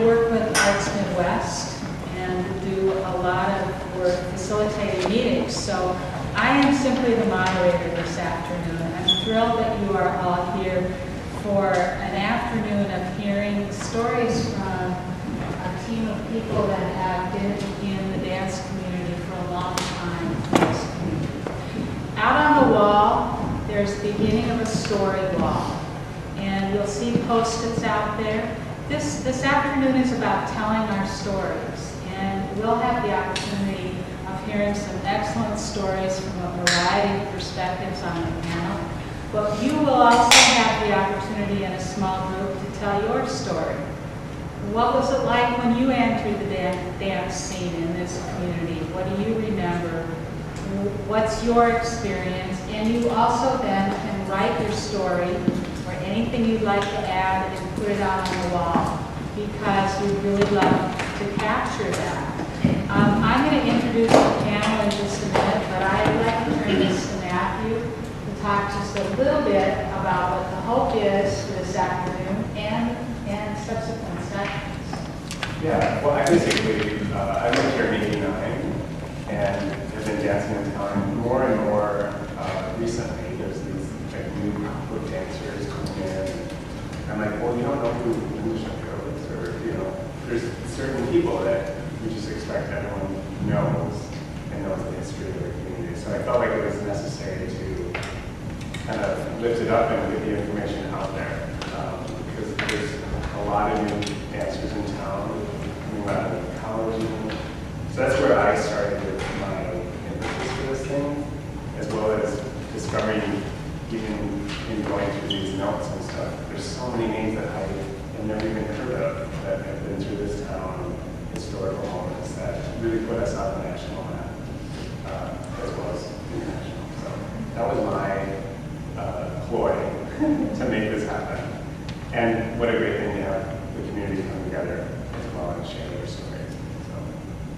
work with Arts Midwest and do a lot of work facilitating meetings. So I am simply the moderator this afternoon. I'm thrilled that you are all here for an afternoon of hearing stories from a team of people that have been in the dance community for a long time. Out on the wall, there's the beginning of a story wall. And you'll see post-its out there. This afternoon is about telling our stories. And we'll have the opportunity of hearing some excellent stories from a variety of perspectives on the panel. But you will also have the opportunity in a small group to tell your story. What was it like when you entered the dance scene in this community? What do you remember? What's your experience? And you also then can write your story or anything you'd like to add and put it out on the wall, because we'd really love to capture that. I'm going to introduce the panel in just a minute, but I'd like to turn this to Matthew to talk just a little bit about what the hope is for this afternoon and subsequent sessions. Yeah, well, I basically, I lived here in 89 and have been dancing in town more and more recently. There's these like new group of dancers coming in. I'm like, well, you don't know who the Shapiro is, or, you know, there's certain people that we just expect everyone knows and knows the history of their community. So I felt like it was necessary to kind of lift it up and get the information out there, because there's a lot of new dancers in town coming out of college. So that's where I started with my impetus for this thing, as well as discovering, even in going through these notes and stuff, there's so many names that I have never even heard of that have been through this town, historical moments that really put us on the national map, as well as international. So that was my ploy to make this happen. And what a great thing to have the community come together as well and share their stories. So.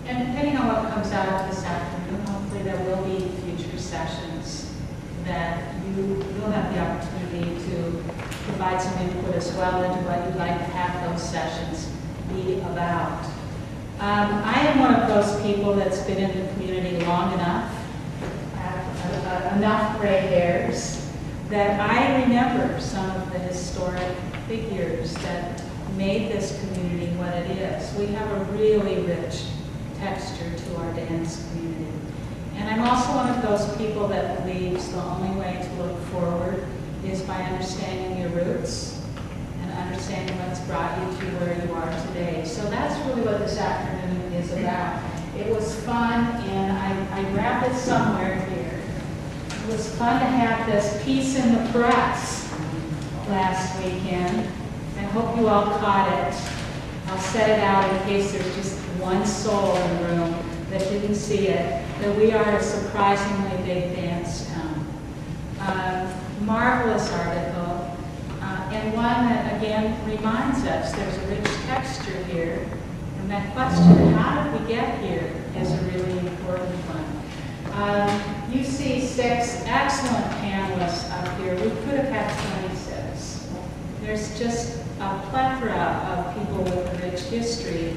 And depending on what comes out of this afternoon, hopefully there will be future sessions that you'll have the opportunity to provide some input as well into what you'd like to have those sessions be about. I am one of those people that's been in the community long enough, have enough gray hairs, that I remember some of the historic figures that made this community what it is. We have a really rich texture to our dance community. And I'm also one of those people that believes the only way to look forward is by understanding your roots and understanding what's brought you to where you are today. So that's really what this afternoon is about. It was fun, and I grabbed it somewhere here. It was fun to have this piece in the press last weekend. I hope you all caught it. I'll set it out in case there's just one soul in the room that didn't see it, that we are a surprisingly big dance town. Marvelous article, and one that again reminds us there's a rich texture here, and that question, how did we get here, is a really important one. You see 6 excellent panelists up here. We could have had 26. There's just a plethora of people with a rich history.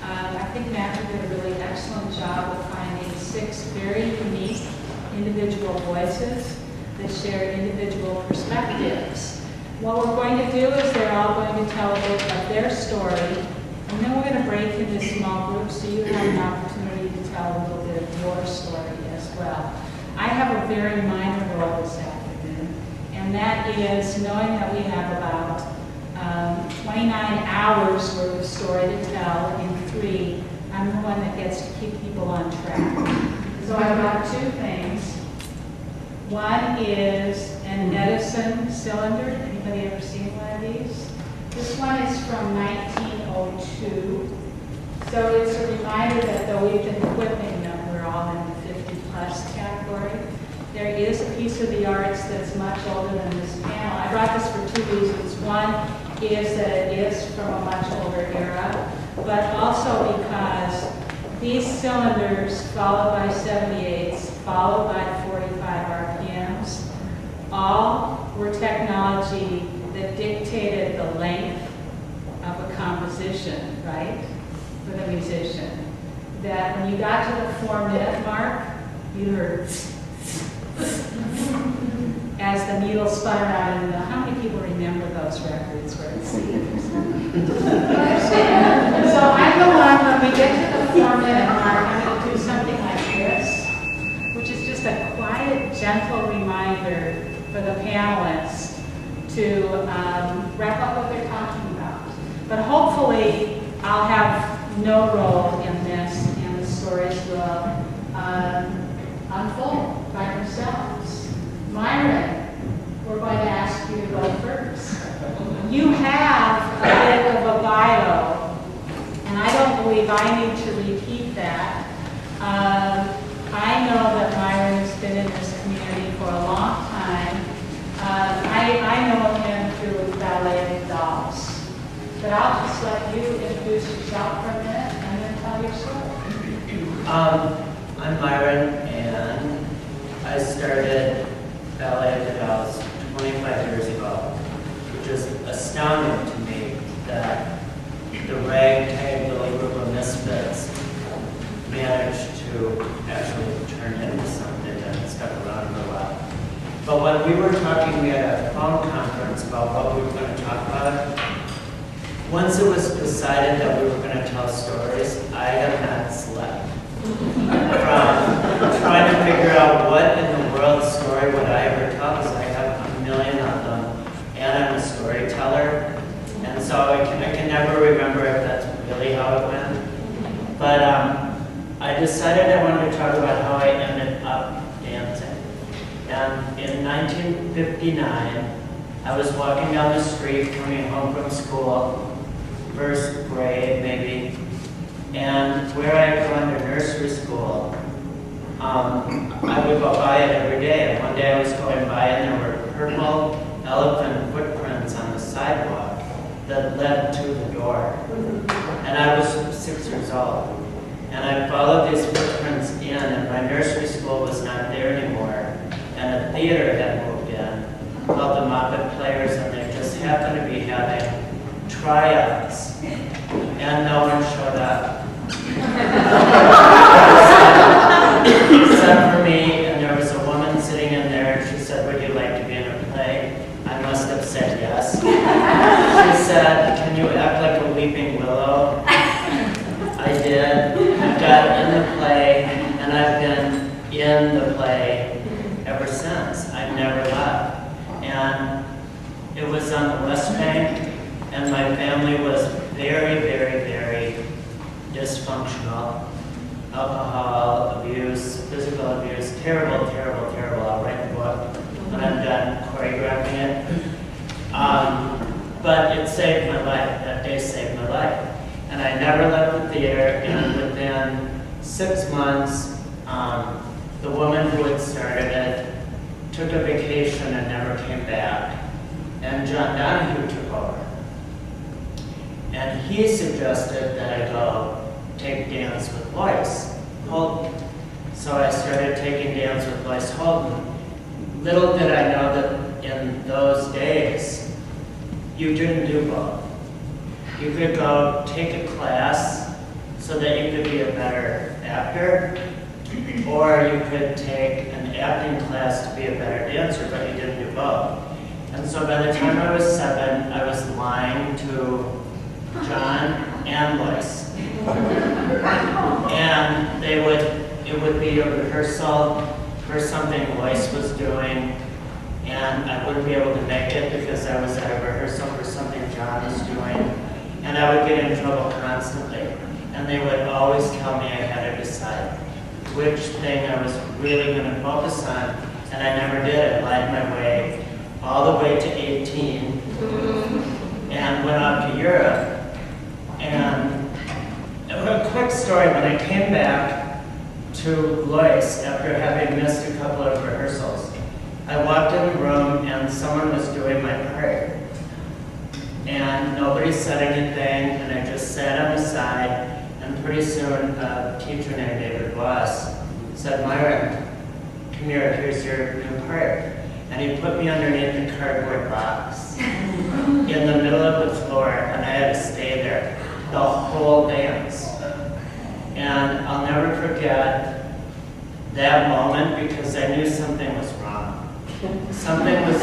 I think Mathew did a really excellent job of finding 6 very unique individual voices that share individual perspectives. What we're going to do is they're all going to tell a bit of their story, and then we're going to break into small groups so you have an opportunity to tell a little bit of your story as well. I have a very minor role this afternoon, and that is knowing that we have about 29 hours worth of story to tell in 3. I'm the one that gets to keep people on track. So I've got 2 things. One is an Edison cylinder. Anybody ever seen one of these? This one is from 1902. So it's a reminder that though we've been equipping them, we're all in the 50+ category. There is a piece of the arts that's much older than this panel. I brought this for 2 reasons. One is that it is from a much older era, but also because these cylinders, followed by 78s, followed by 45 RPMs, all were technology that dictated the length of a composition musician, right? For the musician. That when you got to the 4-minute mark, you heard as the needle spun around. And how many people remember those records where it's So I'm the one, when we get to the 4-minute mark, I'm going to do something like this, which is just a quiet, gentle reminder for the panelists to wrap up what they're talking about. But hopefully, I'll have no role in this, and the stories will unfold by themselves. Myron, we're going to ask you to go first. You have a bit of a bio, and I don't believe I need to repeat that. I know that Myron has been in this community for a long time. I know him through Ballet and Dolls. But I'll just let you introduce yourself for a minute and then tell your story. I'm Myron, and I started Ballet and Dolls 25 years ago, which is astounding to me that the ragtag little group of misfits managed to actually turn into something that stuck around for a while. But when we were talking, we had a phone conference about what we were going to talk about. Once it was decided that we were going to tell stories, I have not slept. From trying to figure out what in the world story would I ever tell, because I have a million of them, and I'm a storyteller, and so I can never remember if that's really how it went. But I decided I wanted to talk about how I ended up dancing. And in 1959, I was walking down the street coming home from school, first grade maybe, and where I had gone to nursery school, I would go by it every day. And one day I was going by and there were purple elephant footprints on the sidewalk that led to the door. And I was 6 years old. And I followed these footprints in, and my nursery school was not there anymore. And a theater had moved in called the Muppet Players, and they just happened to be having tryouts. And no one showed up. Except for me, and there was a woman sitting in there, and she said, "Would you like to be in a play?" I must have said yes. She said, "Can you act like a weeping willow?" I did. I got in the play, and I've been in the play ever since. I've never left. And it was on the West Bank, and my family was very, very, very dysfunctional. Alcohol abuse, physical abuse, terrible, terrible, terrible. I'll write the book when I'm done choreographing it. But it saved my life. That day saved my life. And I never left the theater, and within 6 months, the woman who had started it took a vacation and never came back. And John Donahue took over. And he suggested that I go take dance with Lois Holden. So I started taking dance with Lois Holden. Little did I know that in those days, you didn't do both. You could go take a class so that you could be a better actor, or you could take an acting class to be a better dancer, but you didn't do both. And so by the time I was 7, I was lying to John and Lois. And it would be a rehearsal for something Lois was doing, and I wouldn't be able to make it because I was at a rehearsal for something John was doing, and I would get in trouble constantly. And they would always tell me I had to decide which thing I was really going to focus on, and I never did. I lied my way all the way to 18 and went off to Europe. And a quick story, when I came back to Lois after having missed a couple of rehearsals, I walked in the room and someone was doing my part. And nobody said anything, and I just sat on the side, and pretty soon a teacher named David Voss said, "Myron, come here, here's your new part." And he put me underneath the cardboard box in the middle of the floor, and I had to stay there. the whole dance. And I'll never forget that moment because I knew something was wrong. Something was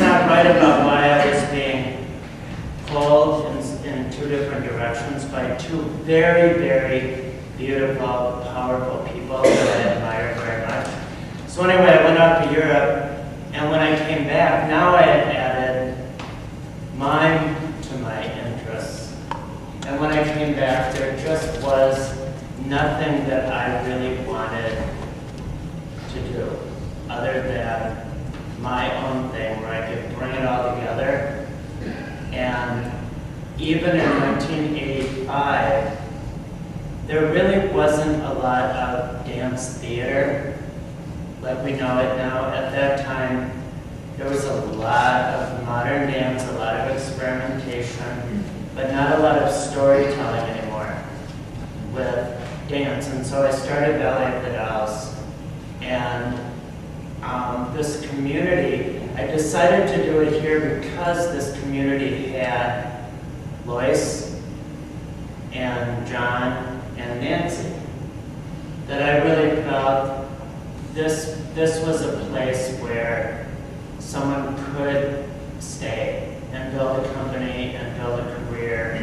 not right about why I was being pulled in two different directions by two very, very beautiful, powerful people that I admire very much. So anyway, I went out to Europe, and when I came back, now I had added mime to my interests. And when I came back, there just was nothing that I really wanted to do other than my own thing where I could bring it all together. And even in 1985, there really wasn't a lot of dance theater like we know it now. At that time, there was a lot of modern dance, a lot of experimentation, but not a lot of storytelling anymore with dance. And so I started Ballet at the Dolls. And this community, I decided to do it here because this community had Lois and John and Nancy. That I really felt this was a place where someone could stay and build a company and build a career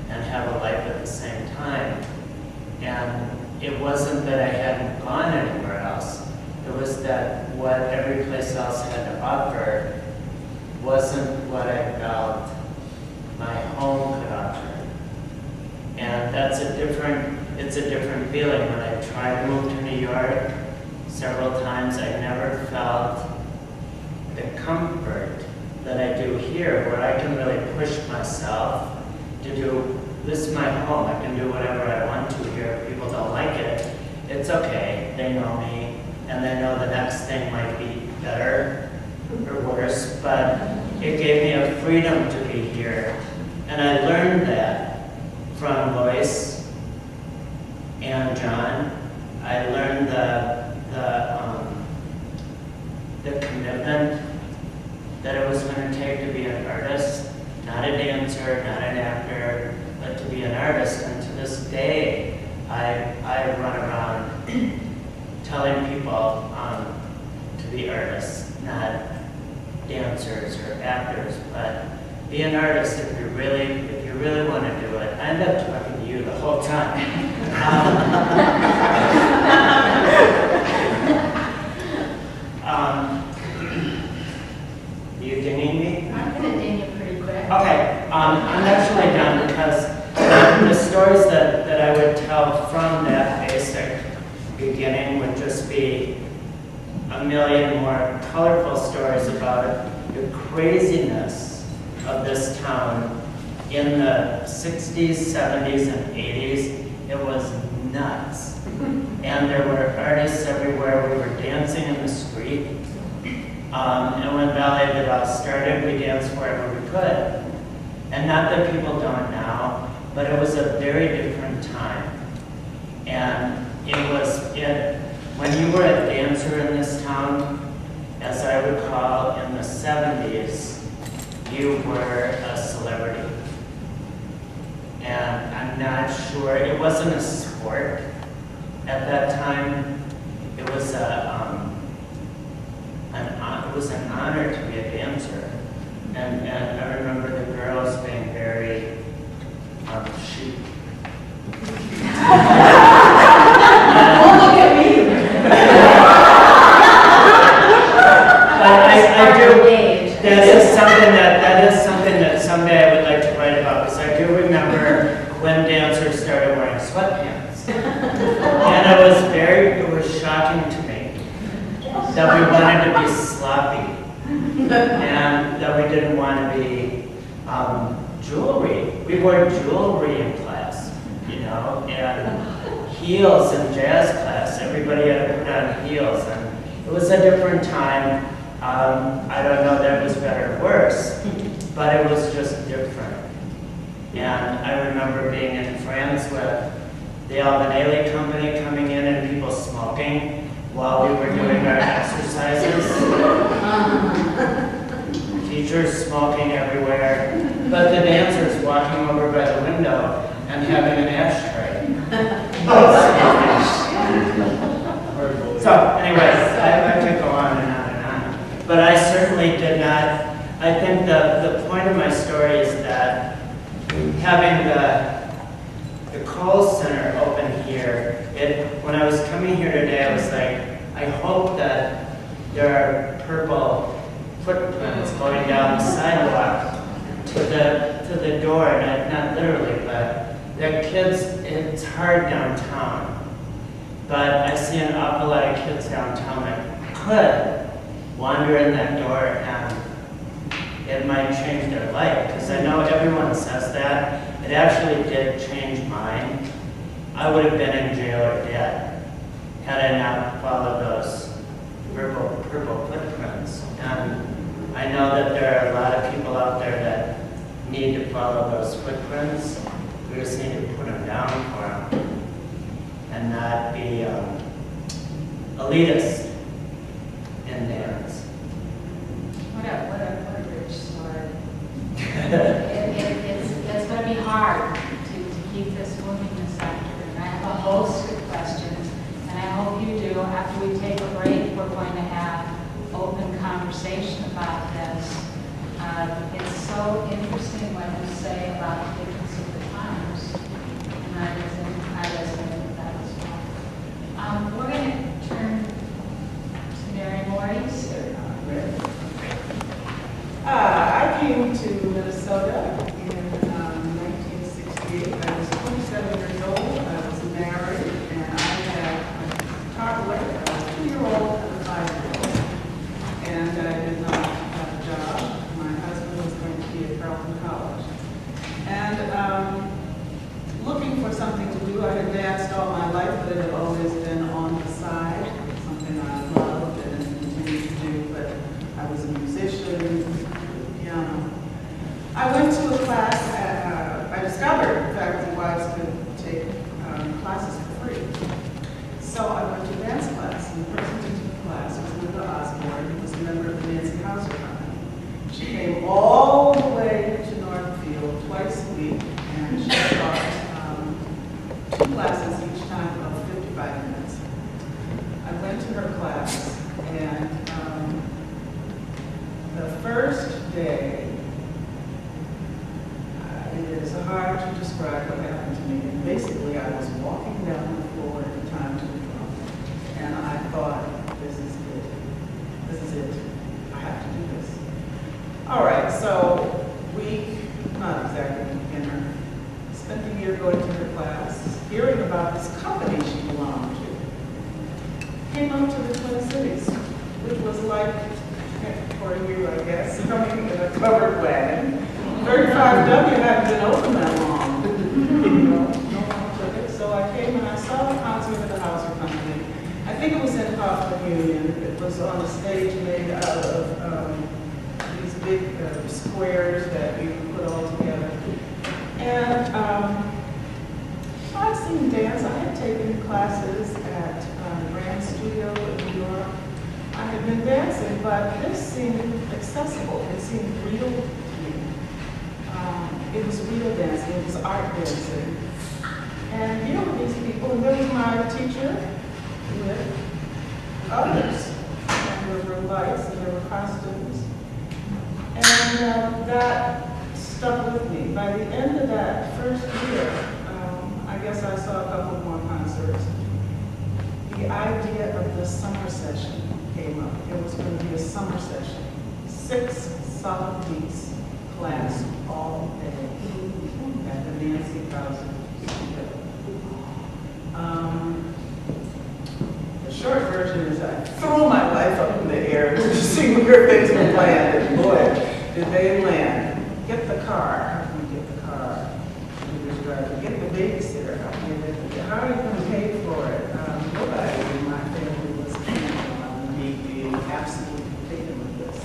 and have a life at the same time. And it wasn't that I hadn't gone anywhere else. It was that what every place else had to offer wasn't what I felt my home could offer. And it's a different feeling. When I tried to move to New York several times, I never felt the comfort that I do here, where I can really push myself to do, this is my home, I can do whatever I want to here. If people don't like it, it's okay, they know me, and they know the next thing might be better or worse, but it gave me a freedom to be here. And I learned that from Lois and John. I learned the commitment that it was going to take to be an artist, not a dancer, not an actor, but to be an artist. And to this day, I run around telling people to be artists, not dancers or actors, but be an artist if you really want to do it. I end up talking to you the whole time. You dinging me? I'm going to ding you pretty quick. Okay, I'm actually done because the stories that I would tell from that basic beginning would just be a million more colorful stories about the craziness of this town in the 60s, 70s, and 80s. It was nuts. And there were artists everywhere. We were dancing in the street. And when Ballet at the Dolls started, we danced wherever we could. And not that people don't now, but it was a very different time. And when you were a dancer in this town, as I recall, in the 70s, you were a celebrity. And I'm not sure, it wasn't a sport at that time. It was an honor to be a dancer. And I remember the girls being very chic. Oh, look at me! But I do, that is something that someday I would like to write about, because I do remember when dancers started wearing sweatpants. And it was shocking to me that we wanted to be sloppy and that we didn't want to be jewelry. We wore jewelry in class, you know, and heels in jazz class. Everybody had to put on heels, and it was a different time. I don't know that it was better or worse, but it was just different. And I remember being in France with the Ballet company coming in and people smoking while we were doing our exercises. Teachers smoking everywhere. but the dancer's walking over by the window and having an ashtray. So, anyways, I could go on and on and on. But I certainly did not. I think the point of my story is that having the Cowles Center open here, when I was coming here today, I was like, I hope that there are purple footprints going down the sidewalk to the door, not literally, but the kids, it's hard downtown. But I see an awful lot of kids downtown that could wander in that door and it might change their life. Because I know everyone says that. It actually did change mine. I would have been in jail or dead had I not followed those purple footprints. And I know that there are a lot of people out there that need to follow those footprints. We just need to put them down for them and not be elitist in dance. What a rich story. It's going to be hard to keep this moving this afternoon. I have a host of questions, and I hope you do. After we take a break, we're going to have open conversation about this. It's so interesting what you say about the difference of the times, and I resonate with that as well. We're going to turn to Mary Morris. I came to Minnesota in 1968. I was 27 years old. I was married, and I had a toddler, a 2-year-old, and a 5-year-old. And I did not have a job. My husband was going to be at Carlton College. And looking for something to do, I had danced all my life, but it had always been on the side, something I loved and continued to do. But I was a musician. I went to a class I discovered, in fact, that wives could take classes for free. So I went to a dance class, and the person teaching the class was Linda Osborne, who was a member of the Hauser company. She came all the way to Northfield twice a week, and she taught 2 classes each time of 55 minutes. I went to her class, and the first day, it is hard to describe what happened to me. And basically, I was walking down the floor at the time to the drum, and I thought, this is it. This is it. I have to do this. All right, so we, not exactly beginner, spent the year going to her class, hearing about this company she belonged to. Came up to the Twin Cities, which was like, for you, I guess, coming in a covered wagon. 35W hadn't been open that long. No one took it. So I came and I saw the concert at the Hauser company. I think it was in Carlton Union. It was on a stage made out of these big squares that we put all together. And I'd seen dance. I had taken classes at the Grand Studio in New York. I had been dancing, but this seemed accessible. It seemed real to me. It was real dancing. It was art dancing. And here were these people, and there was my teacher with others. And there were lights, and there were costumes. And that stuck with me. By the end of that first year, I guess I saw a couple more concerts. The idea of the summer session came up. It was going to be a summer session. 6 solid weeks class all day at the Nancy Hauser Studio. The short version is I threw my life up in the air to see where things were planned, and boy, did they land. Get the car. How can we get the car? Get the babysitter. How are you going to pay for it? Nobody in my family was keen on me being absolutely taken with this,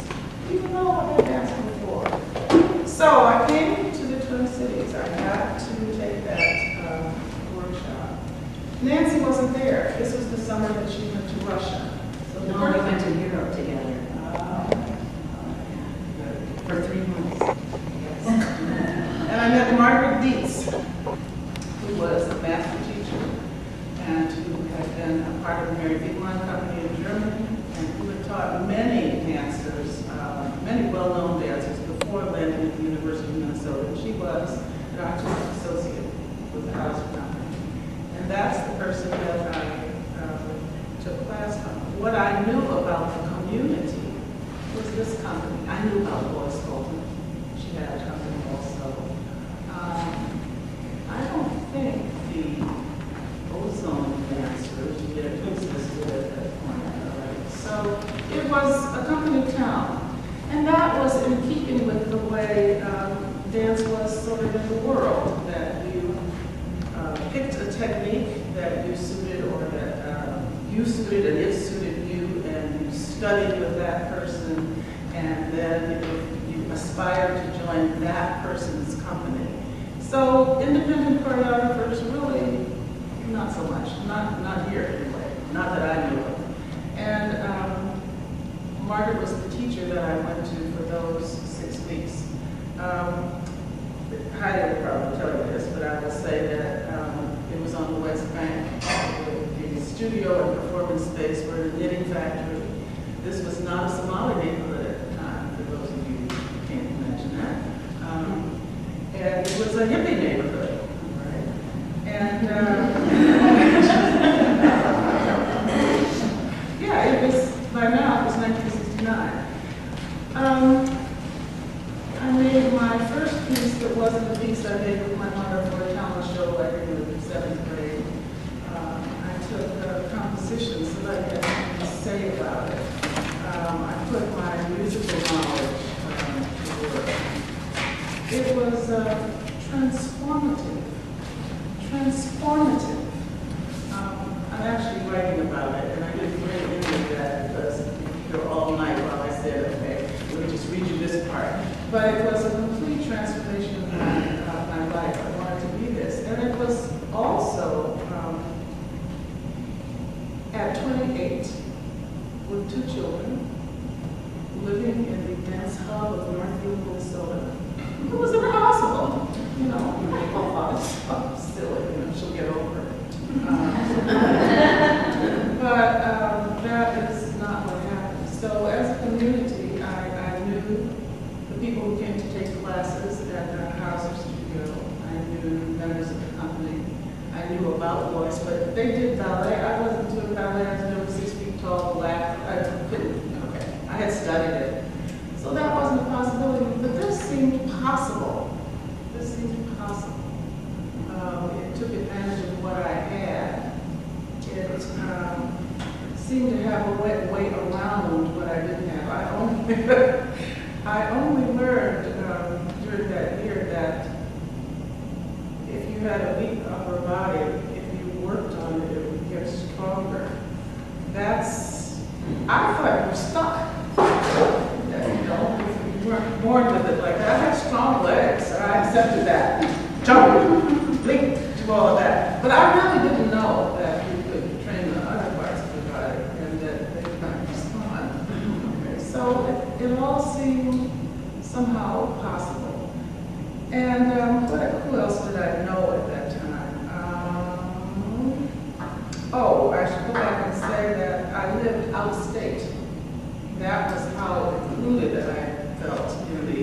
even though I had danced before. So I came to the Twin Cities. I had to take that workshop. Nancy wasn't there. This was the summer that she went to Russia. So No, we went to Europe together for 3 months. Yes. Margaret Dietz, who was a math teacher and who had been a part of the Mary Wiegmann Company in Germany, and who had taught many dancers, many well-known dancers before landing at the University of Minnesota. She was an artistic associate with the Hauser Company. And that's the person that I took class from. What I knew about the community was this company. I knew about Doris Carlton. She had a company also. I don't think the ozone dancers yet existed at that point. Right? So it was a company town. And that was in keeping with the way dance was sort of in the world, that you picked a technique that you suited, or that you suited and it suited you, and you studied with that person, and then you aspired to join that person's company. So independent choreographers really, not so much, not here anyway, not that I knew of. And Margaret was the teacher that I went to for those 6 weeks. Heidi will probably tell you this, but I will say that it was on the West Bank, the studio and performance space for the knitting factory. This was not a Somali neighborhood at the time, for those of you who can't imagine that. And it was a hippie neighborhood, right? And yeah, it was, by now, it was 1969. I made my first piece that wasn't a piece I made with my mother for a talent show like in the 7th grade. I took compositions so that I had something to say about it. I put my musical knowledge to work. It was transformative. Transformative. I'm actually writing about it, and I didn't bring any of that because you're all night while I said, okay, let me just read you this part. But it was a complete transformation of my life. I wanted to be this. And it was also at 28, with 2 children, living in the dance hub of Northfield, Minnesota. It was never possible. You know, people thought it's silly, you know, she'll get over it. But that is not what happened. So as a community, I knew the people who came to take classes at the Hauser studio. I knew members of the company. I knew about voice, but they did ballet. I wasn't doing ballet. I was never 6 feet tall, black. I couldn't, okay. I had studied it. So that wasn't a possibility, but this seemed possible. This seemed possible. It took advantage of what I had. It seemed to have a way around what I didn't have. I only learned during that year that if you had a weak upper body, if you worked on it, it would get stronger. I thought you were stuck. You know, if you weren't born with it like that. I had strong legs, so I accepted that. Jump, leap, do all of that. But I really didn't know that you could train the other parts of the body and that they might respond. Okay, so it all seemed somehow possible. And who else did I know at that time? I should go back and say that I lived outstate. That was how included I felt in the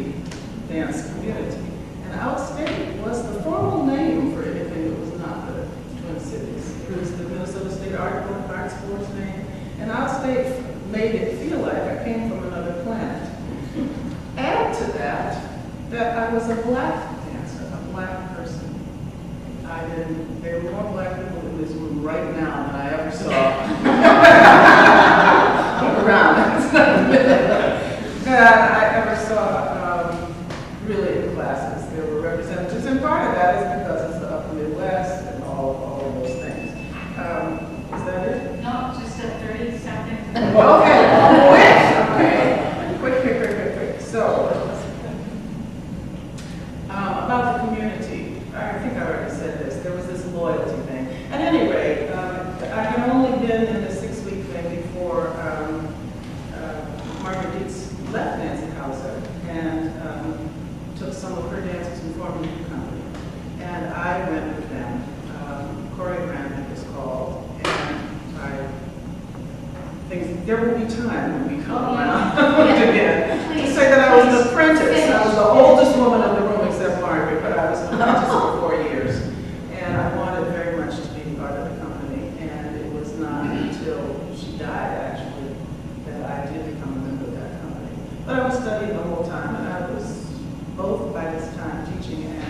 dance community. And outstate was the formal name for anything that was not the Twin Cities. It was the Minnesota State Art Sports name. And outstate made it feel like I came from another planet. Add to that I was a black dancer, a black person. There were more black people in this room right now than I ever saw. Around. That I ever saw really in classes. There were representatives, and part of that is because it's the upper Midwest and all of those things. Is that it? No, just at 30 seconds. Okay, quick. So, about the community, I think I already said this, there was this loyalty thing. At any rate, I had only been in the 6-week thing before Margaret Dietz left Nancy Hauser and took some of her dancers and formed a new company. and I went with them. Choreographing is called, and I think there will be time when we come around again to say that I was an apprentice. I was the oldest woman in the room except Margaret, but I was an apprentice for 4 years. And I wanted very much to be part of the company, and it was not until she died, actually, that I did become a member of that company. But I was studying the whole time, and I was both by this time teaching and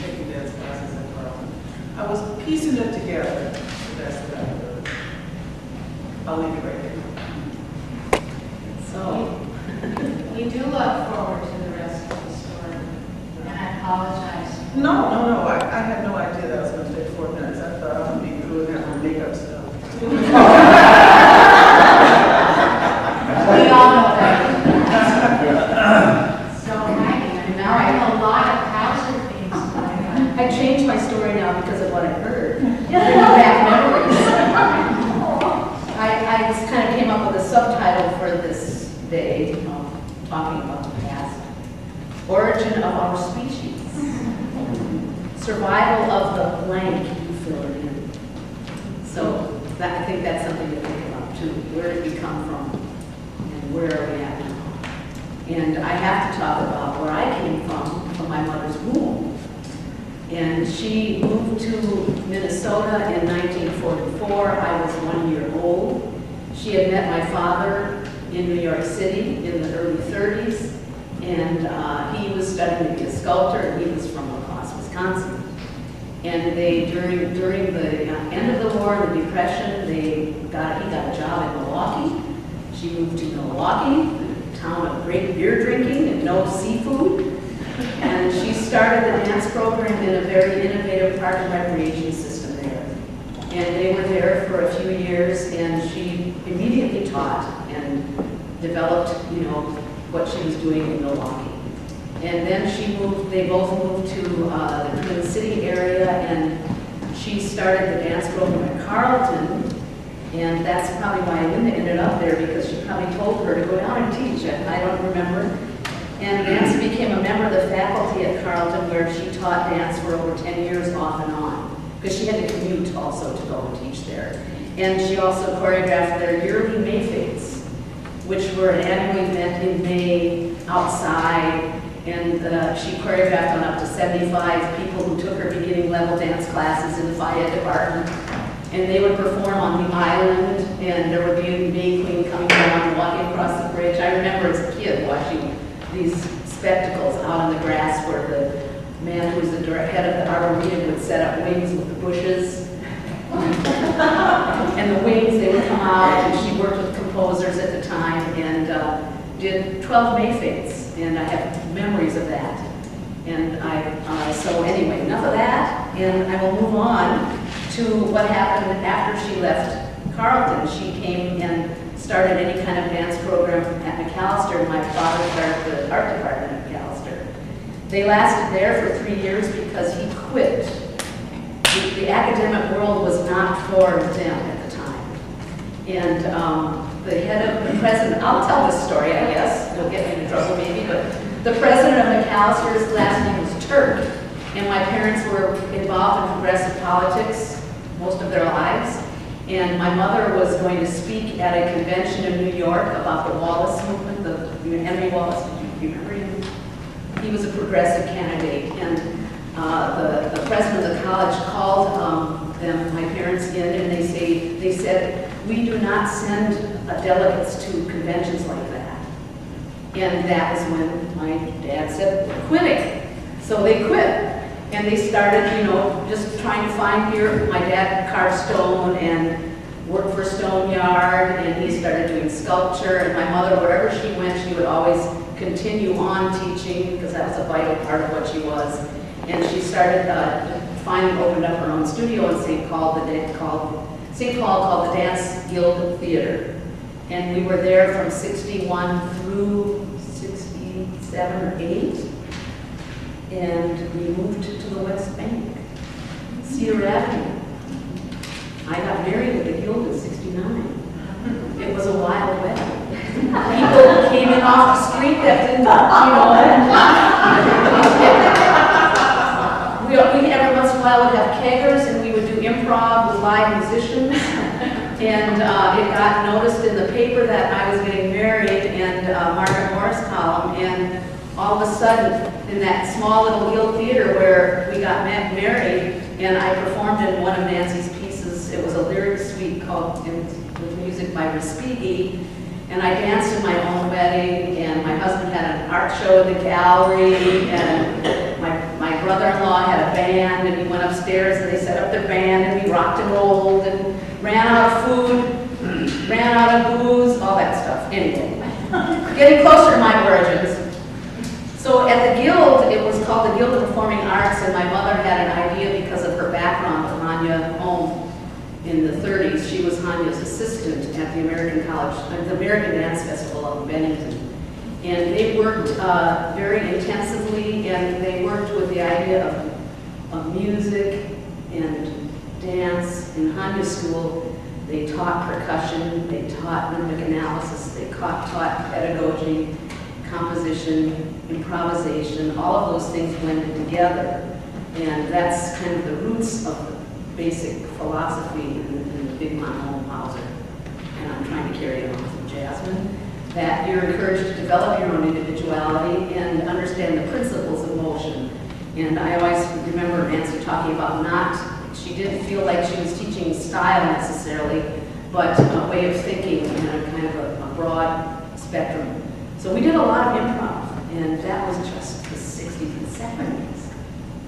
taking dance classes at Carlton. I was piecing it together, the best that I could. I'll leave it right there. So, we do look forward to the rest of the story, and I apologize. No. I had no idea that was going to take 4 minutes. I thought I would be through and have my makeup stuff. We all know that. So, Heidi, now I have a lot of Hauser things going on. I changed my story now because of what I heard. Bringing back memories. I just kind of came up with a subtitle for this day, talking about the past. Origin of our species. Survival of the blank, you fill it in. So I think that's something to think about too. Where did we come from and where are we at now? And I have to talk about where I came from my mother's womb. And she moved to Minnesota in 1944. I was 1 year old. She had met my father in New York City in the early 30s. And he was studying to be a sculptor, and he was from La Crosse, Wisconsin. And they, during the end of the war, the Depression, he got a job in Milwaukee. She moved to Milwaukee, a town of great beer drinking and no seafood. And she started the dance program in a very innovative park and recreation system there. And they were there for a few years, and she immediately taught and developed, what she was doing in Milwaukee. And then they both moved to the Twin City area, and she started the dance program at Carlton. And that's probably why Linda ended up there, because she probably told her to go down and teach it. I don't remember. And Nancy became a member of the faculty at Carlton, where she taught dance for over 10 years off and on, because she had to commute also to go and teach there. And she also choreographed their yearly Mayfates, which were an annual event in May outside. And she choreographed on up to 75 people who took her beginning level dance classes in the Fayette department. And they would perform on the island, and there would be a May Queen coming down and walking across the bridge. I remember as a kid watching these spectacles out on the grass where the man who was the head of the Arboretum would set up wings with the bushes. And the wings, they would come out, and she worked with composers at the time and did 12 Mayfates, and I have memories of that. And so anyway, enough of that, and I will move on to what happened after she left Carlton. She came and started any kind of dance program at McAllister. My father started the art department at McAllister. They lasted there for 3 years because he quit. The academic world was not for them at the time. And the president, I'll tell this story, I guess, it'll get me into trouble maybe, but the president of McAllister's last name was Turk. And my parents were involved in progressive politics most of their lives. And my mother was going to speak at a convention in New York about the Wallace movement, Henry Wallace, did you remember him? He was a progressive candidate. And the president of the college called my parents in, and they said, we do not send delegates to conventions like that. And that was when my dad said, we're quitting. So they quit. And they started, just trying to find gear. My dad carved stone and worked for Stone Yard, and he started doing sculpture. And my mother, wherever she went, she would always continue on teaching, because that was a vital part of what she was. And she started, finally opened up her own studio in St. Paul called the Dance Guild Theater. And we were there from 61 through 67 or 8. And we moved to the West Bank, Cedar Avenue. I got married with the Guild in 69. It was a wild wedding. People came in off the street that didn't, musicians, and it got noticed in the paper that I was getting married, and Margaret Morris column, and all of a sudden, in that small little guild theater where we got married, and I performed in one of Nancy's pieces. It was a lyric suite called with music by Respighi, and I danced in my own wedding, and my husband had an art show in the gallery, and my brother-in-law had a band, and he went upstairs and they set up their band, and we rocked and rolled and ran out of food, ran out of booze, all that stuff. Anyway, getting closer to my origins. So at the Guild, it was called the Guild of Performing Arts, and my mother had an idea because of her background with Hanya Holm in the 30s. She was Hanya's assistant at the American Dance Festival of Bennington. And they worked very intensively, and they worked with the idea of music and dance. In Hanya School, they taught percussion, they taught rhythmic analysis, they taught pedagogy, composition, improvisation, all of those things blended together. And that's kind of the roots of the basic philosophy in the Big Mom Home Hauser. And I'm trying to carry it on from Jasmin, that you're encouraged to develop your own individuality and understand the principles of motion. And I always remember Nancy talking about she didn't feel like she was teaching style necessarily, but a way of thinking and a kind of a broad spectrum. So we did a lot of improv, and that was just the 60s and 70s.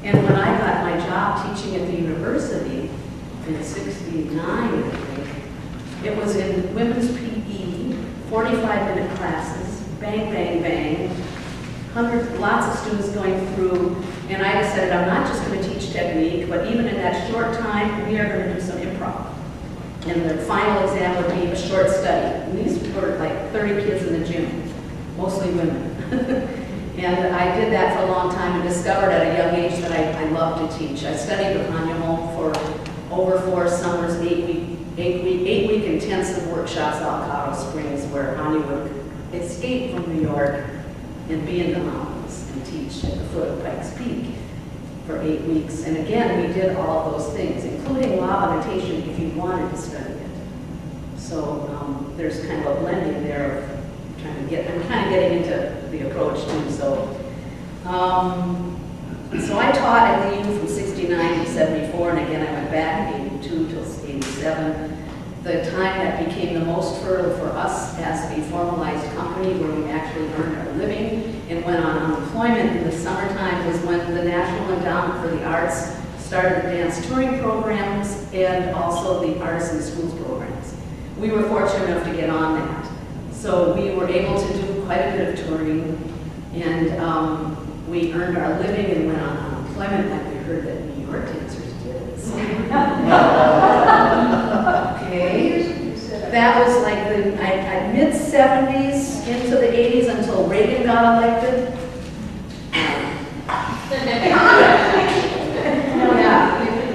And when I got my job teaching at the university in 69, I think, it was in women's PE, 45-minute classes, bang, bang, bang, lots of students going through, and I decided I'm not just going to teach technique, but even in that short time, we are going to do some improv. And the final exam would be a short study. And these were like 30 kids in the gym, mostly women. And I did that for a long time and discovered at a young age that I loved to teach. I studied with Hanya Holm for over 4 summers, 8-week intensive workshops out in Colorado Springs, where Hanya would escape from New York and be in the mountains and teach at the foot of Pikes Peak for 8 weeks. And again, we did all of those things, including law of imitation if you wanted to study it. So there's kind of a blending there of I'm kind of getting into the approach too. So I taught at the U from 69 to 74, and again I went back in 82 till 87. The time that became the most fertile for us as a formalized company where we actually earned our living and went on unemployment in the summertime was when the National Endowment for the Arts started the dance touring programs and also the artists in schools programs. We were fortunate enough to get on that. So we were able to do quite a bit of touring, and we earned our living and went on unemployment like we heard that New York dancers did. So. Okay. That was like the mid-70s into the 80s until Reagan got elected. Yeah.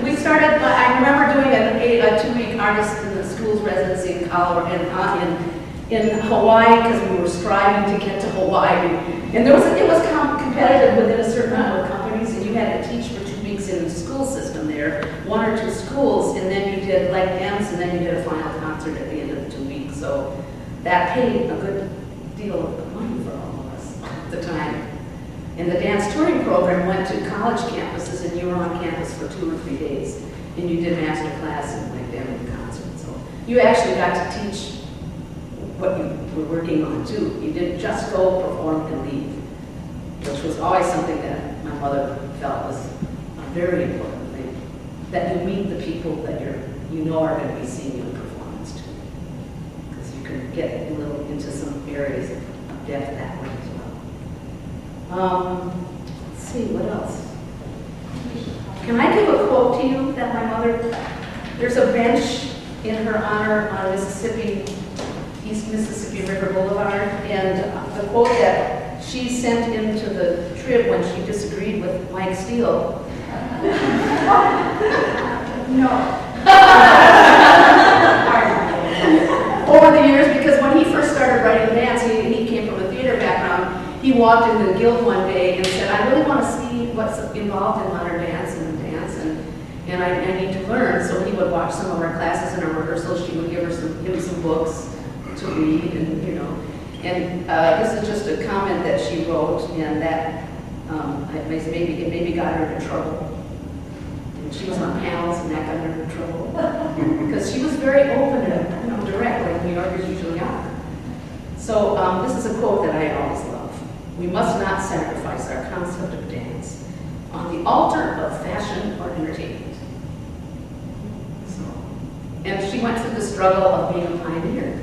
We started, I remember doing a 2-week artist in the schools residency in Colorado in Hawaii, because we were striving to get to Hawaii. And it was competitive within a certain number of companies, and you had to teach for 2 weeks in the school system there, 1 or 2 schools, and then you did like dance, and then you did a final concert at the end of the 2 weeks. So that paid a good deal of money for all of us at the time. And the dance touring program went to college campuses, and you were on campus for 2 or 3 days, and you did master class and like them in concert. So you actually got to teach what you were working on too. You didn't just go perform and leave, which was always something that my mother felt was a very important thing. That you meet the people that you know are going to be seeing you in performance too, because you can get a little into some areas of depth that way as well. Let's see, what else? Can I give a quote to you that my mother? There's a bench in her honor on East Mississippi River Boulevard, and the quote that she sent into the trib when she disagreed with Mike Steele. No. Over the years, because when he first started writing dance, he came from a theater background, he walked into the guild one day and said, I really want to see what's involved in modern dance and and I need to learn. So he would watch some of our classes in our rehearsals. She would give him some books to read, and you know. And this is just a comment that she wrote, and that it maybe got her into trouble. And she was on panels, and that got her into trouble because she was very open and direct, like New Yorkers usually are. So this is a quote that I always love. We must not sacrifice our concept of dance on the altar of fashion or entertainment. So, and she went through the struggle of being a pioneer.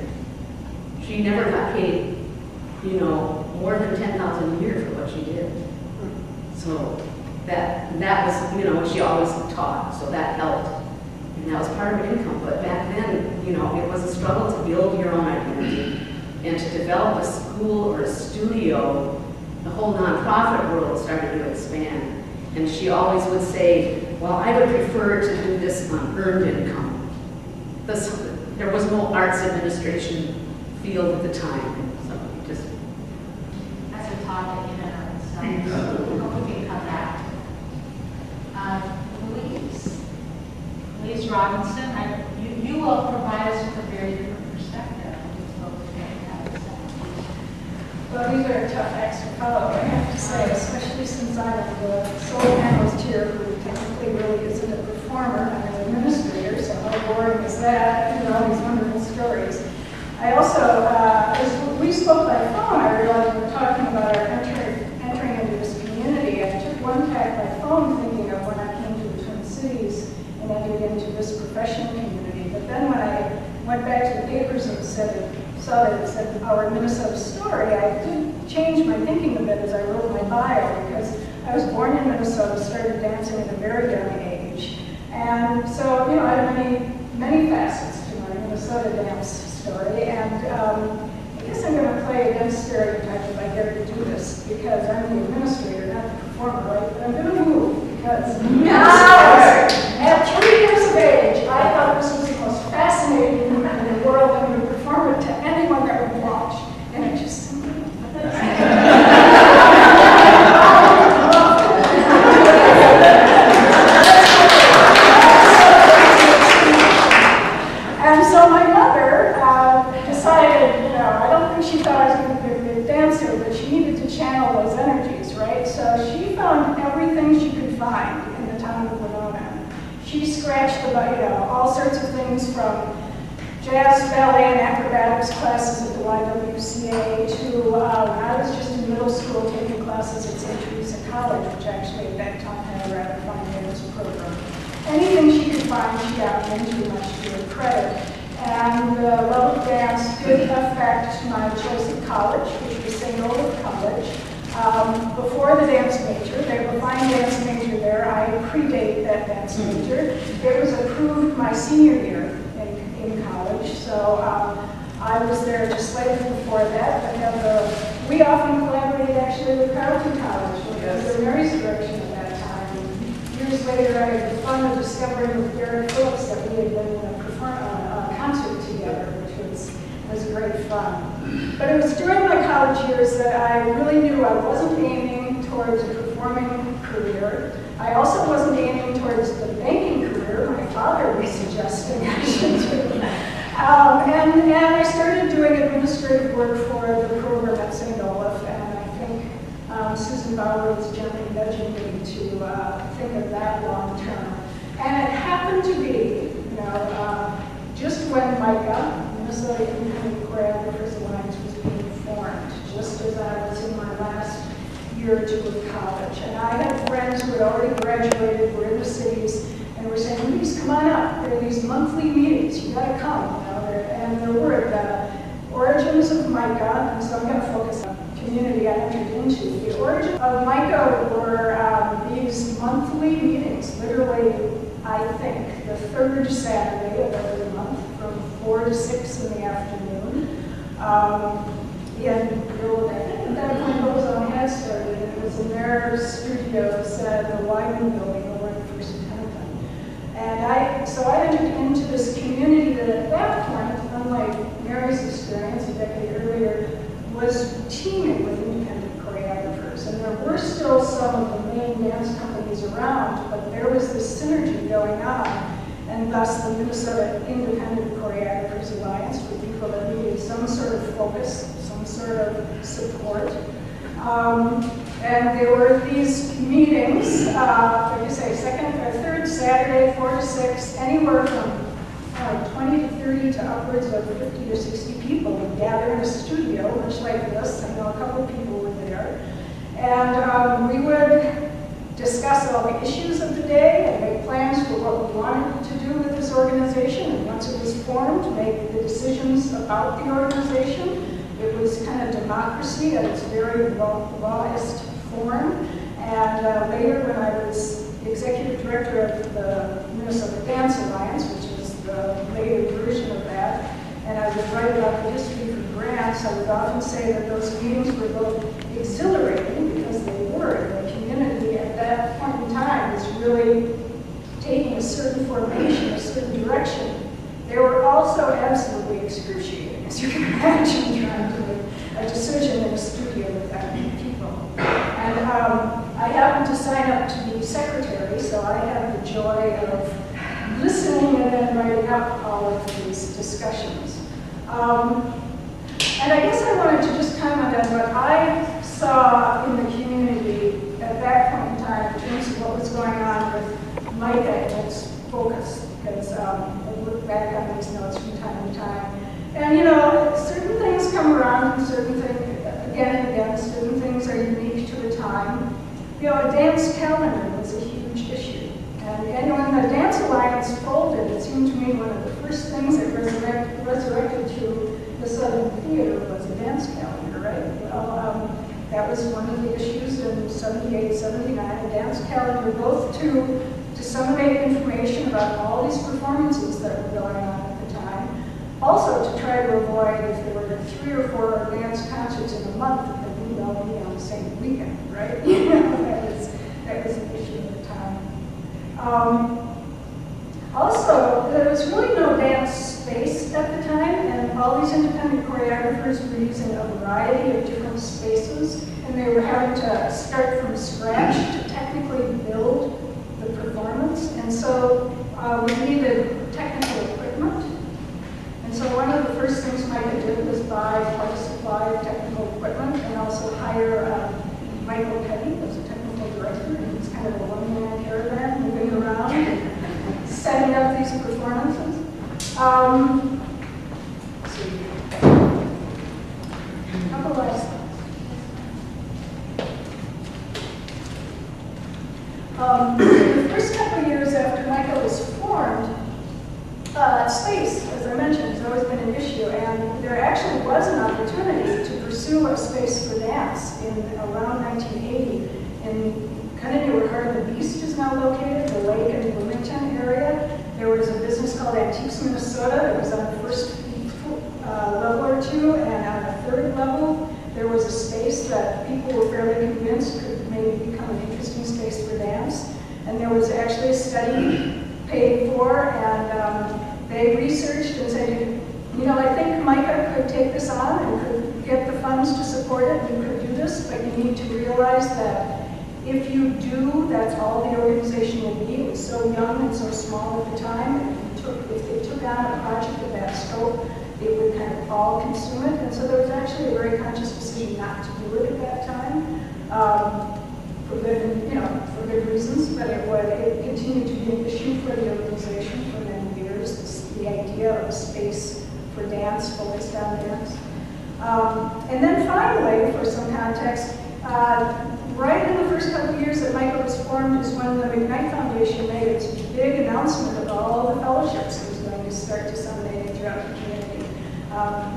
She never got paid, more than $10,000 a year for what she did. So that was, what she always taught. So that helped, and that was part of her income. But back then, it was a struggle to build your own identity and to develop a school or a studio. The whole nonprofit world started to expand, and she always would say, "Well, I would prefer to do this on earned income." There was no arts administration field at the time, so just That's a topic in and of itself. Hope we can come back. Louise Robinson, you will provide us with a very different perspective. Well, these are tough acts to follow, I have to say, especially since I'm the sole panelist here who technically really isn't a performer. I'm an administrator, so how boring is that? All these wonderful stories. I also, as we spoke by phone, I realized we were talking about our entering into this community. I took one tack by phone thinking of when I came to the Twin Cities and entered into this professional community. But then when I went back to the papers and saw that it said our Minnesota story, I did change my thinking a bit as I wrote my bio, because I was born in Minnesota, started dancing at a very young age. And so, I have many facets to my Minnesota dance story. And I guess I'm going to play against stereotype if I get to do this, because I'm the administrator, not the performer, right? But I'm going to move, because at 3 years of age, I thought this was the most fascinating movement in the world, and would perform it to anyone that would watch. And it just simply And so my mother decided, I don't think she thought I was going to be a good dancer, but she needed to channel those energies, right? So she found everything she could find in the town of Winona. She scratched all sorts of things from jazz, ballet, and acrobatics classes at the YWCA to when I was just in middle school taking classes at St. Teresa College, which actually at that time had a rather fine dance program. Anything she could find, she got into, much to her credit. And the love of dance did affect my choice of college, which was St. Olaf College. Before the dance major, they have a fine dance major there. I predate that dance major. It was approved my senior year in college, so I was there just slightly before that. But we often collaborated actually with Carlton College, which was the Mary's direction at that time. Years later, I had the fun of discovering with Derek Phillips that we had been in a concert together, which was great fun. But it was during my college years that I really knew I wasn't aiming towards a performing career. I also wasn't aiming towards the banking career my father was suggesting I should do. And I started doing administrative work for the program at St. Olaf, and I think Susan Bauer was gently nudging me to think of that long term. And it happened to be, just when MICA, Minnesota Independent Choreographers Alliance, was being formed, just as I was in my last year or two of college. And I had friends who had already graduated, were in the cities, and were saying, please come on up. There are these monthly meetings, you gotta come. And there were the origins of MICA, and so I'm gonna focus on the community I entered into. The origin of MICA were these monthly meetings, literally, I think, the third Saturday of every month from 4 to 6 in the afternoon. At that point, Ozone had started, and it was in their studios at the Wyman building over in First and Penton. And so I entered into this community that at that point, unlike Mary's experience a decade earlier, was teaming with independent choreographers. And there were still some of the main dance companies around, but there was this synergy going on, and thus the Minnesota Independent Choreographers Alliance for people that needed some sort of focus, some sort of support. And there were these meetings, like you say, second or third Saturday, 4 to 6, anywhere from 20 to 30 to upwards of 50 or 60 people would gather in a studio, much like this. I know a couple of people were there. And we would discuss all the issues of the day and make plans for what we wanted to do with this organization. And once it was formed, make the decisions about the organization. It was kind of democracy at its very rawest form. And later, when I was executive director of the Minnesota Dance Alliance, which is the later version of that, and I would write about the history for grants, I would often say that those meetings were both exhilarating, because they were. The community at that point in time was really taking a certain formation, a certain direction. They were also absolutely excruciating, as you can imagine, trying to make a decision in a studio with that many people. And I happened to sign up to be secretary, so I had the joy of listening and then writing up all of these discussions. And I guess I wanted to just comment on what I saw in the community at that point in time in terms of what was going on with Micah and its focus, because I look back on these notes from time to time. And you know, certain things come around, and certain things, again and again, certain things are unique to the time. You know, a dance calendar was a huge issue. And when the Dance Alliance folded, it seemed to me one of the first things that resurrected to the Southern Theater was a dance calendar, right? Well, that was one of the issues in 78, 79, a dance calendar, both to disseminate information about all these performances that were going on at the time, also to try to avoid if there were 3 or 4 dance concerts in a month, that we would all be on the same weekend, right? You know, that was an issue at the time. Also, there was really no dance space at the time, and all these independent choreographers were using a variety of different spaces, and they were having to start from scratch to technically build the performance. And so we needed technical equipment. And so one of the first things Micah did was buy quite a supply of technical equipment and also hire Michael Petty as a technical director, and he's kind of a one-man caravan moving around and setting up these performances. Let's see. A couple last things. The first couple of years after Micah was formed, space, as I mentioned, has always been an issue, and there actually was an opportunity to pursue a space for dance in around 1980 in kind of near where Heart of the Beast is now located, the Lake and Bloomington area. There was a business called Antiques Minnesota that was on the first level or two, and on the third level, there was a space that people were fairly convinced could maybe become an interesting space for dance. And there was actually a study paid for, and they researched and said, you know, I think Micah could take this on and could get the funds to support it and could do this, but you need to realize that if you do, that's all the organization will be. It was so young and so small at the time, and if they took on a project of that scope, it would kind of all consume it. And so there was actually a very conscious decision not to do it at that time. For good reasons, but it continued to be an issue for the organization for many years, the idea of a space for dance, focused on dance. And then finally, for some context, right in the first couple of years that Micah was formed is when the McKnight Foundation made its big announcement of all the fellowships it was going to start disseminating throughout the community.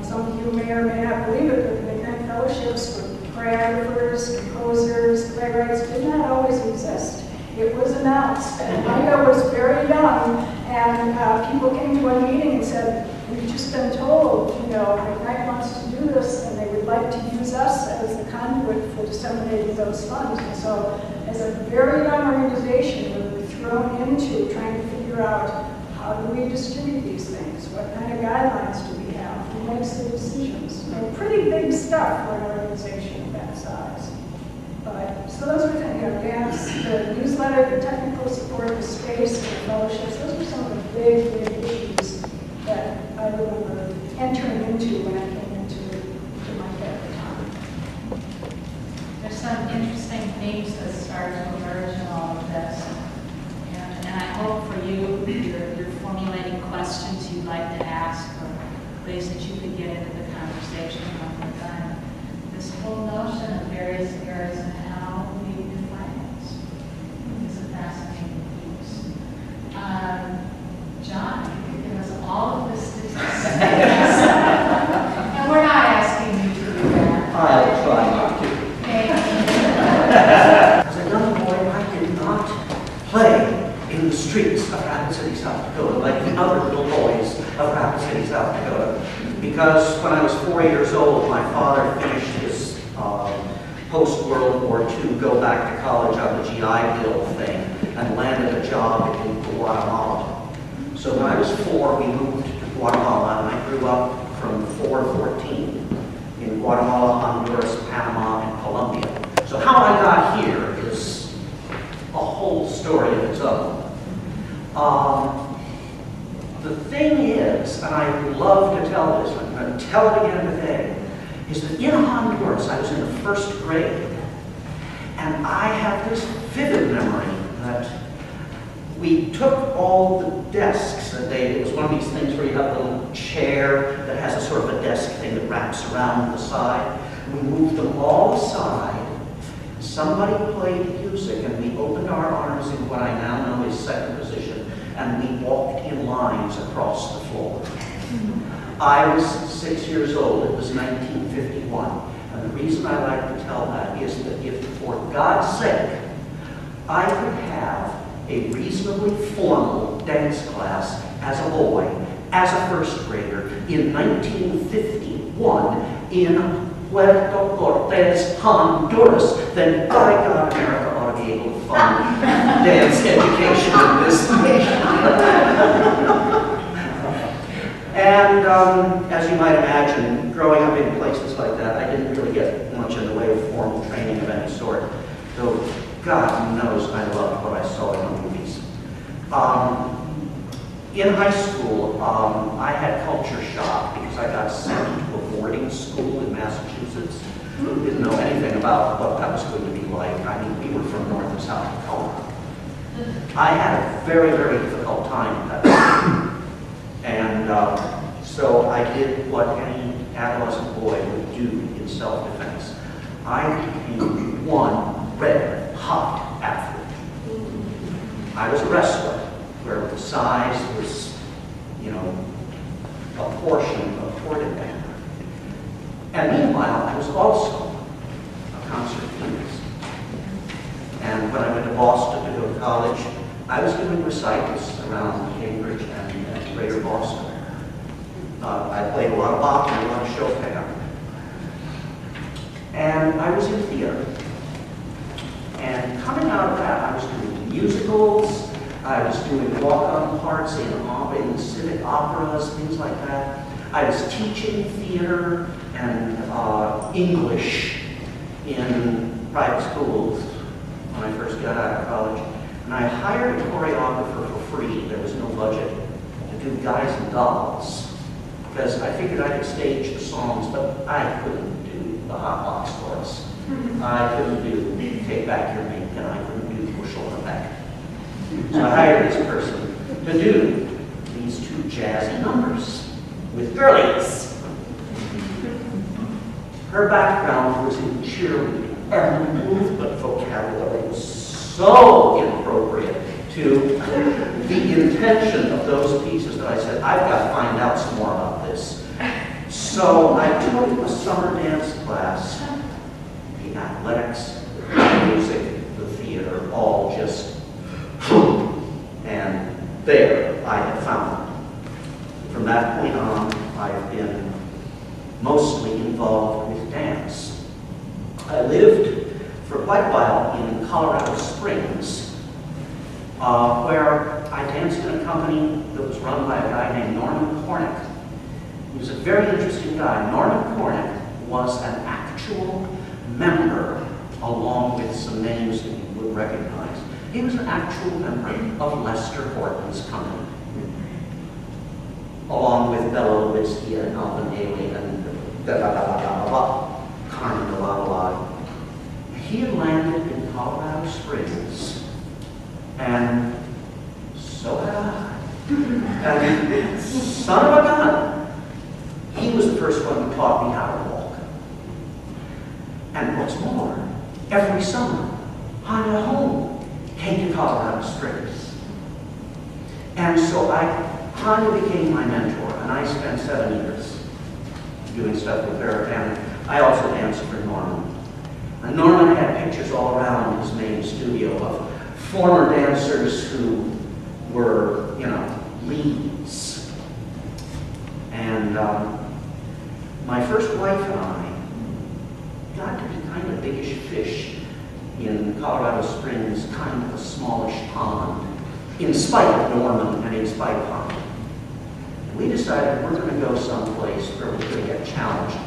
Some of you may or may not believe it, but the McKnight Fellowships for choreographers, composers, playwrights did not always exist. It was announced, and Micah was very young, and people came to one meeting and said, we've just been told, you know, McKnight wants to do this, and they would like to use us as the conduit for disseminating those funds. And so, as a very young organization, we were thrown into trying to figure out how do we distribute these things? What kind of guidelines do we have? Who makes the decisions? You know, pretty big stuff for an organization of that size. But So those were things, dance, the newsletter, the technical support, the space, the fellowships, those were some of the big, big issues that I remember entering into when I came into my head at the time. There's some interesting themes that start to emerge in all of this. And I hope for you, you're formulating questions you'd like to ask or ways that you could get into the conversation when we're done. This whole notion of various eras and how we define it is a fascinating piece. John, you give us all of the statistics. And we're not asking you to do that. I'll try not to. Thank you. As a young boy, I did not play in the streets of Rapid City, South Dakota, like the other little boys of Rapid City, South Dakota, because when I was 4 years old, my father finished his post-World War II go back to college on the GI Bill thing and landed a job in Guatemala. So when I was 4, we moved to Guatemala, and I grew up from 4 to 14 in Guatemala, Honduras, Panama, and Colombia. So how I got here is a whole story of its own. The thing is, and I would love to tell this, I'm going to tell it again today, is that in Honduras, I was in the 1st grade, and I have this vivid memory that we took all the desks, and it was one of these things where you have a little chair that has a sort of a desk thing that wraps around the side. We moved them all aside. Somebody played music, and we opened our arms in what I now know is 2nd position, and we walked in lines across the floor. I was 6 years old. It was 1951. And the reason I like to tell that is that if, for God's sake, I could have a reasonably formal dance class as a boy, as a 1st grader, in 1951 in Puerto Cortes, Honduras, then by God, America ought to be able to fund dance education in this nation. And as you might imagine, growing up in places like that, I didn't really get much in the way of formal training of any sort, though God knows I loved what I saw in the movies. In high school, I had culture shock because I got sent to a boarding school in Massachusetts. Didn't know anything about what that was going to be like. I mean, we were from North and South Dakota. I had a very, very difficult time at that time. And so I did what any adolescent boy would do in self-defense. I became one red hot athlete. I was a wrestler, where the size was, a portion of courted band. And meanwhile, I was also a concert pianist. And when I went to Boston to go to college, I was doing recitals around Cambridge and Greater Boston. I played a lot of Bach and a lot of Chopin. And I was in theater. And coming out of that, I was doing musicals, I was doing walk-on parts in civic operas, things like that. I was teaching theater and English in private schools when I first got out of college. And I hired a choreographer for free. There was no budget to do Guys and Dolls, because I figured I could stage the songs, but I couldn't do the hot box chorus. I couldn't do Take Back Your Mink, and I couldn't do Push on the Back. So I hired this person to do these 2 jazzy numbers with girlies. Her background was in cheerleading, and the movement vocabulary was so inappropriate to the intention of those pieces that I said, I've got to find out some more about this. So I took a summer dance class, the athletics, the music, the theater, all just, and there I had found it. From that point on, I've been mostly involved with dance. I lived for quite a while in Colorado Springs, where I danced in a company that was run by a guy named Norman Cornick. He was a very interesting guy. Norman Cornick was an actual member along with some names that you would recognize. He was an actual member of Lester Horton's company, along with Bela Lewitsky and Alvin Ailey and Carmen de la. He had landed in Colorado Springs, and so had I. And son of a gun, he was the first one who taught me how to walk. And what's more, every summer, Honda Home came to Colorado Springs. And so Honda became my mentor, and I spent 7 years doing stuff with her, and I also danced for Norman. And Norman had pictures all around his main studio of former dancers who were, you know, leads. And my first wife and I got to be kind of biggish fish in Colorado Springs, kind of a smallish pond, in spite of Norman and in spite of Honda. And we decided we're going to go someplace where we're going to get challenged,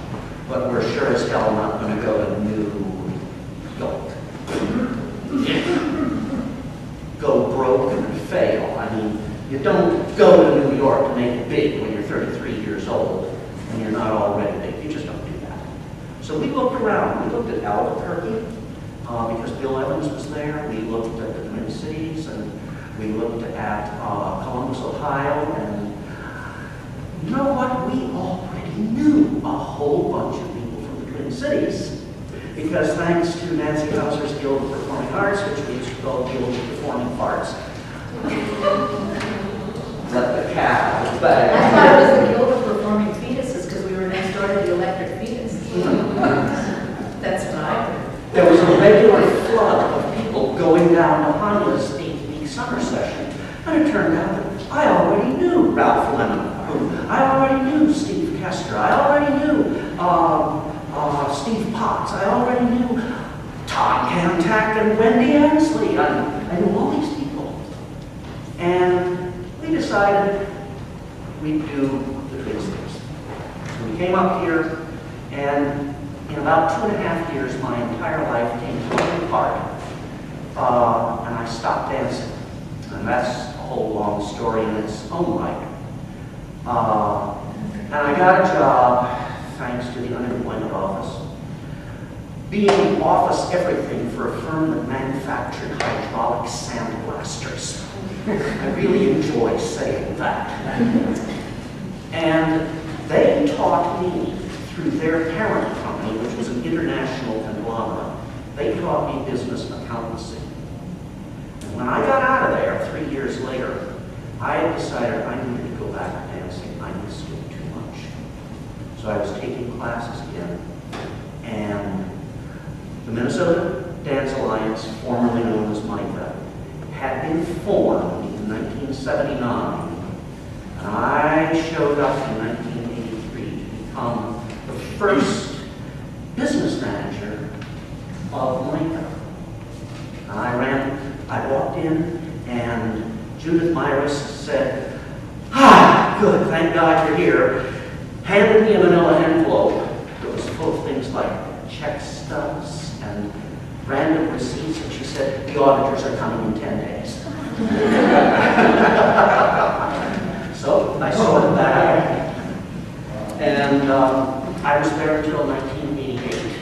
but we're sure as hell not going to go to New York. Go broke and fail. I mean, you don't go to New York to make it big when you're 33 years old and you're not already big. You just don't do that. So we looked around. We looked at Albuquerque because Bill Evans was there. We looked at the Twin Cities, and we looked at Columbus, Ohio, and you know what? We already knew a whole bunch of people from the Twin Cities because thanks to Nancy Hauser's Guild of Performing Arts, which we used to call Guild of Performing Farts. Let the cat out of the bag. I thought it was the Guild of Performing Fetuses because we were next door to the electric fetus. That's what I heard. There was a regular flood of people going down to Honda's 8-week summer session, and it turned out that I already knew Ralph Lemon. I already knew Steve Kester. I already knew Steve Potts. I already knew Todd Cantack and Wendy Ansley. I knew all these people. And we decided we'd do the Twin Cities. So we came up here, and in about 2.5 years, my entire life came to apart. And I stopped dancing. And that's a whole long story in its own right. And I got a job, thanks to the unemployment office, being office everything for a firm that manufactured hydraulic sandblasters. I really enjoy saying that. And they taught me through their parent company, which was an international conglomerate, they taught me business accountancy. And when I got out of there 3 years later, I had decided I needed to go back to dancing. I missed it too much. So I was taking classes again. And the Minnesota Dance Alliance, formerly known as MICA, had been formed in 1979. And I showed up in 1983 to become the first business manager of MICA. And I walked in, and Judith Myris said, good, thank God you're here. Handed me a manila envelope that was full of things like check stubs and random receipts, and she said, the auditors are coming in 10 days. So I sorted that out. And I was there until 1988.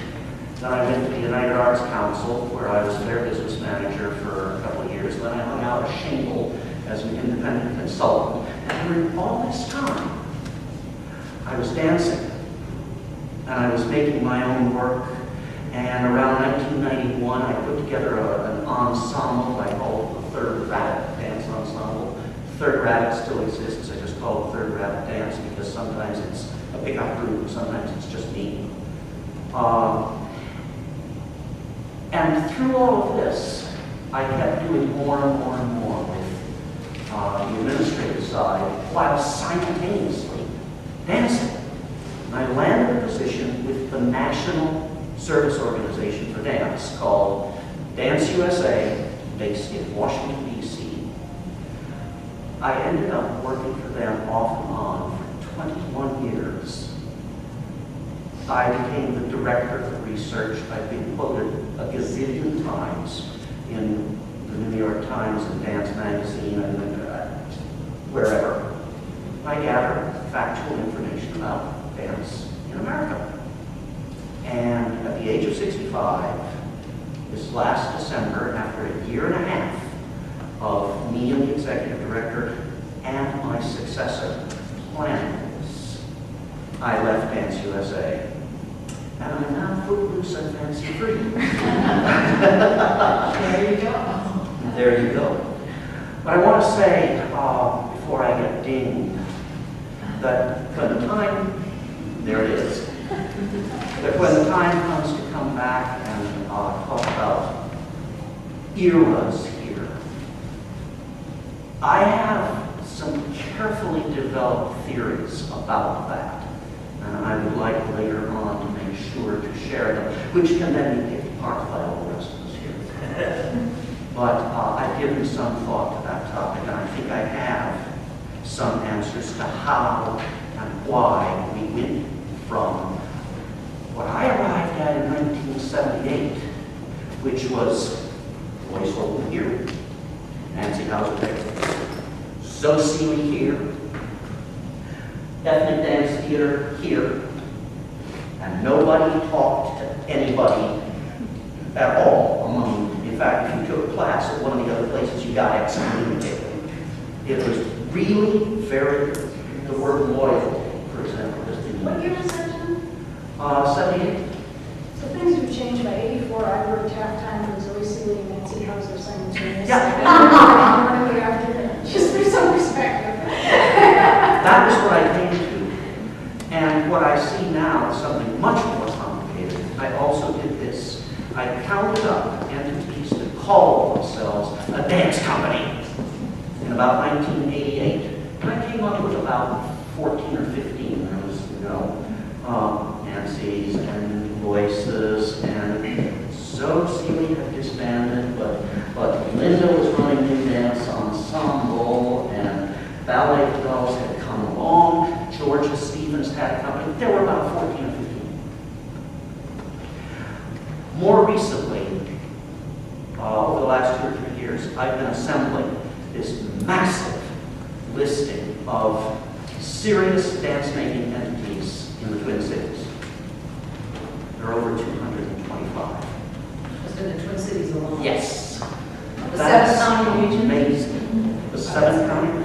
Then I went to the United Arts Council, where I was their business manager for a couple of years. Then I hung out a shingle as an independent consultant. And during all this time, I was dancing. And I was making my own work. And around 1991, I put together an ensemble I called the Third Rabbit Dance Ensemble. Third Rabbit still exists. I just call it Third Rabbit Dance because sometimes it's a pickup group and sometimes it's just me. And through all of this, I kept doing more and more and more with the administrative side while simultaneously dancing. And I landed a position with the National Service Organization for Dance called Dance USA, based in Washington, D.C. I ended up working for them off and on for 21 years. I became the director of research. I've been quoted a gazillion times in the New York Times and Dance Magazine and wherever. I gather factual information about dance in America. And at the age of 65, this last December, after a year and a half of me and the executive director and my successor planning this, I left Dance USA. And I'm now footloose and fancy free. There you go. There you go. But I want to say, before I get dinged, that when the time, there it is, that when the time comes to come back and talk about eras here, I have some carefully developed theories about that. And I would like later on to make sure to share them, which can then be picked apart by all the rest of us here. But I've given some thought to that topic, and I think I have some answers to how and why we went from what I arrived at in 1978, which was voice over here, Nancy Hauser there, Zoe here, ethnic dance theater here, and nobody talked to anybody at all among them. In fact, if you took a class at one of the other places, you got excommunicated. It was really very, the word loyal, for example, just didn't. What year was that, John? 78. So things have changed. By 84, I worked half-time for Zoe Seeley and Nancy Hauser simultaneously. Yeah. Just for some perspective. That was what I came to. And what I see now is something much more complicated. I also did this. I counted up entities that call themselves a dance company in about 1988. And I came up with about 14 or 15. There was, Nancy's and Voices, and Zoe Seeley had disbanded, but Linda was running New Dance Ensemble, and Ballet Girls had come along. Georgia Stevens had a company. There were about 14 or 15. More recently, over the last 2 or 3 years, I've been assembling this massive listing of serious dance-making entities in the Twin Cities. There are over 225. Just in the Twin Cities alone. Yes. The 7 county region. Amazing. The 7 county.